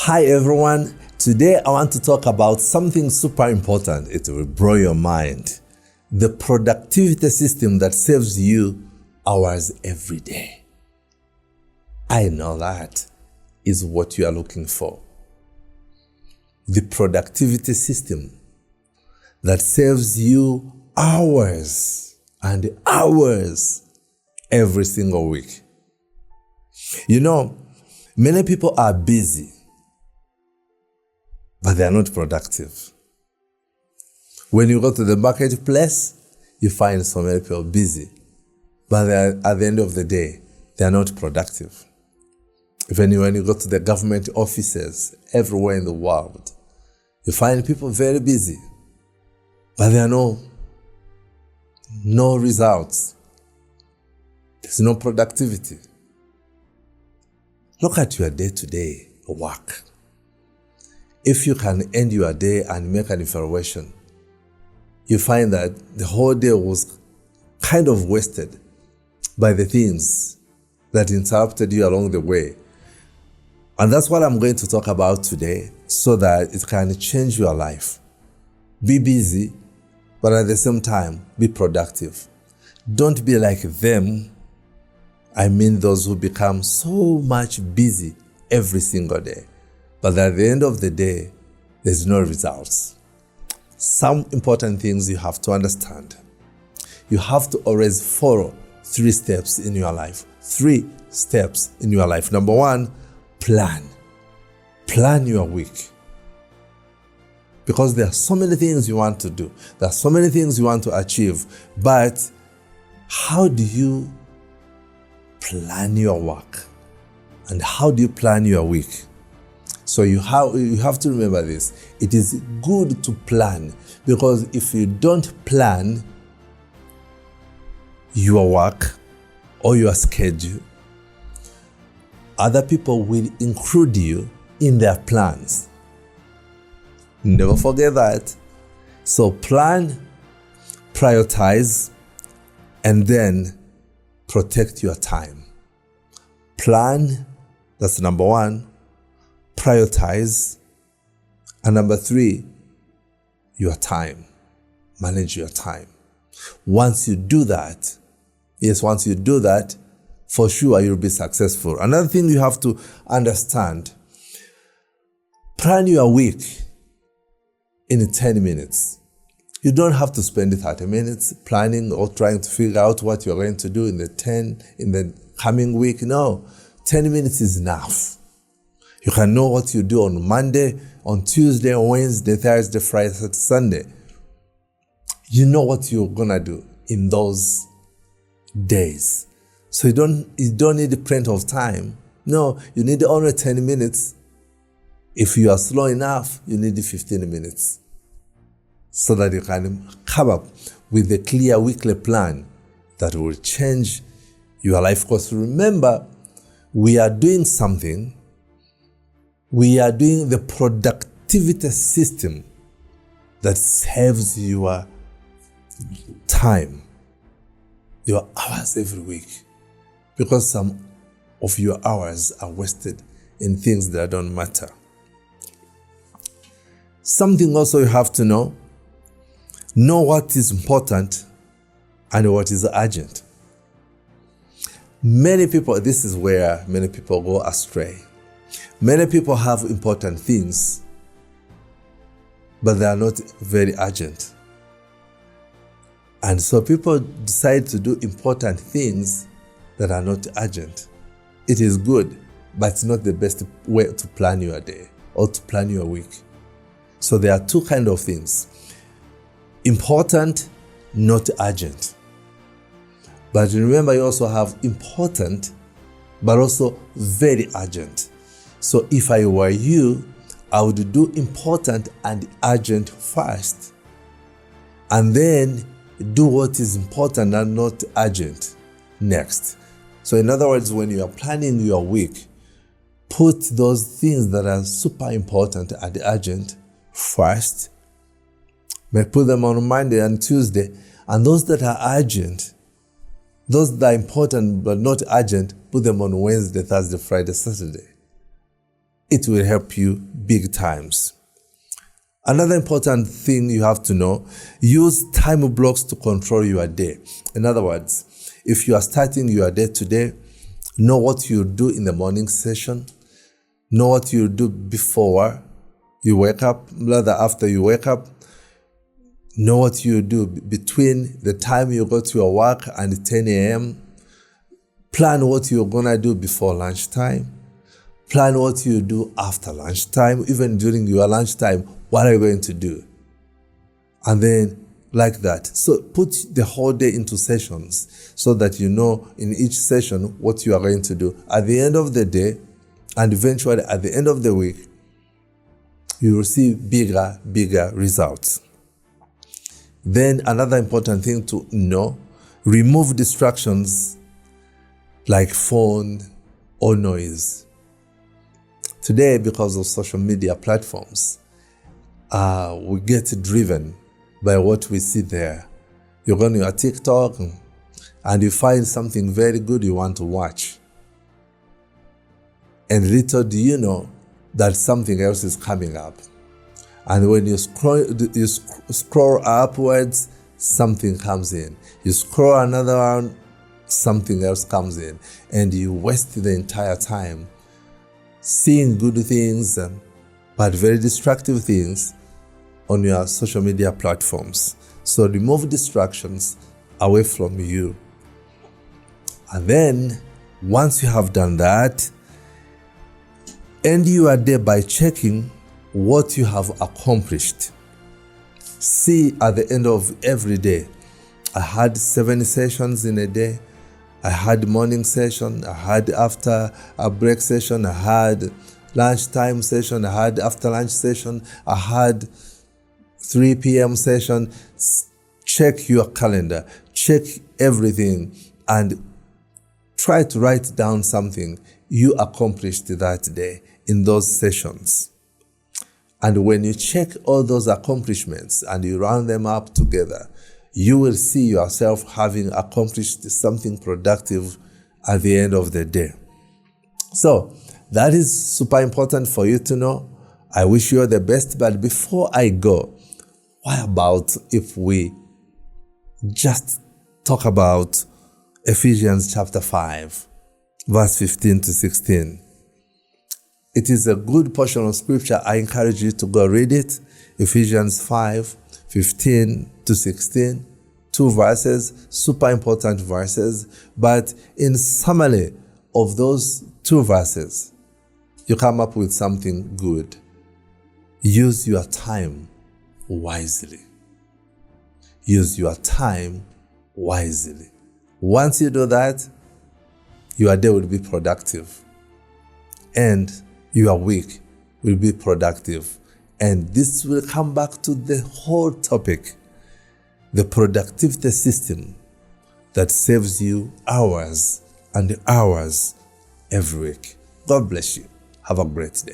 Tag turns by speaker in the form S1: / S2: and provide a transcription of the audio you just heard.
S1: Hi everyone, today I want to talk about something super important. It will blow your mind. The productivity system that saves you hours every day. I know that is what you are looking for. The productivity system that saves you hours and hours every single week. You know, many people are busy, but they are not productive. When you go to the marketplace, you find so many people busy, but at the end of the day, they are not productive. Even when you go to the government offices everywhere in the world, you find people very busy, but there are no results. There's no productivity. Look at your day-to-day work. If you can end your day and make an evaluation, you find that the whole day was kind of wasted by the things that interrupted you along the way. And that's what I'm going to talk about today so that it can change your life. Be busy, but at the same time, be productive. Don't be like them. I mean those who become so much busy every single day, but at the end of the day, there's no results. Some important things you have to understand. You have to always follow 3 steps in your life. 3 steps in your life. Number 1, plan. Plan your week. Because there are so many things you want to do. There are so many things you want to achieve. But how do you plan your work? And how do you plan your week? So you have to remember this. It is good to plan, because if you don't plan your work or your schedule, other people will include you in their plans. Never forget that. So plan, prioritize, and then protect your time. Plan, that's number 1. Prioritize. And number 3, your time. Manage your time. Once you do that, for sure you'll be successful. Another thing you have to understand, plan your week in 10 minutes. You don't have to spend 30 minutes planning or trying to figure out what you're going to do in the coming week. No, 10 minutes is enough. You can know what you do on Monday, on Tuesday, Wednesday, Thursday, Friday, Saturday, Sunday. You know what you're gonna do in those days. So you don't need plenty of time. No, you need only 10 minutes. If you are slow enough, you need 15 minutes. So that you can come up with a clear weekly plan that will change your life. Because remember, we are doing something. We are doing the productivity system that saves your time, your hours every week. Because some of your hours are wasted in things that don't matter. Something also you have to know what is important and what is urgent. This is where many people go astray. Many people have important things, but they are not very urgent. And so people decide to do important things that are not urgent. It is good, but it's not the best way to plan your day or to plan your week. So there are 2 kinds of things. Important, not urgent. But remember, you also have important, but also very urgent. So if I were you, I would do important and urgent first, and then do what is important and not urgent next. So in other words, when you are planning your week, put those things that are super important and urgent first. Put them on Monday and Tuesday, and those that are urgent, those that are important but not urgent, put them on Wednesday, Thursday, Friday, Saturday. it will help you big times. Another important thing you have to know, use time blocks to control your day. In other words, if you are starting your day today, know what you do in the morning session, know what you do before you wake up, rather after you wake up, know what you do between the time you go to your work and 10 a.m., plan what you're gonna do before lunchtime, plan what you do after lunchtime, even during your lunchtime, what are you going to do? And then like that. So put the whole day into sessions so that you know in each session what you are going to do. At the end of the day, and eventually at the end of the week, you will see bigger results. Then another important thing to know, remove distractions like phone or noise. Today, because of social media platforms, we get driven by what we see there. You go on your TikTok and you find something very good you want to watch. And little do you know that something else is coming up. And when you scroll upwards, something comes in. You scroll another one, something else comes in. And you waste the entire time seeing good things, but very destructive things on your social media platforms. So remove distractions away from you. And then, once you have done that, end your day by checking what you have accomplished. See at the end of every day, I had 7 sessions in a day. I had morning session, I had after a break session, I had lunchtime session, I had after lunch session, I had 3 p.m. session. Check your calendar, check everything, and try to write down something you accomplished that day in those sessions. And when you check all those accomplishments and you round them up together, you will see yourself having accomplished something productive at the end of the day. So that is super important for you to know. I wish you all the best, but before I go, what about if we just talk about Ephesians chapter 5, verse 15 to 16. It is a good portion of scripture. I encourage you to go read it. Ephesians 5, 15 to 16. 2 verses, super important verses. But in summary of those 2 verses, you come up with something good. Use your time wisely. Use your time wisely. Once you do that, your day will be productive. And your week will be productive. And this will come back to the whole topic, the productivity system that saves you hours and hours every week. God bless you. Have a great day.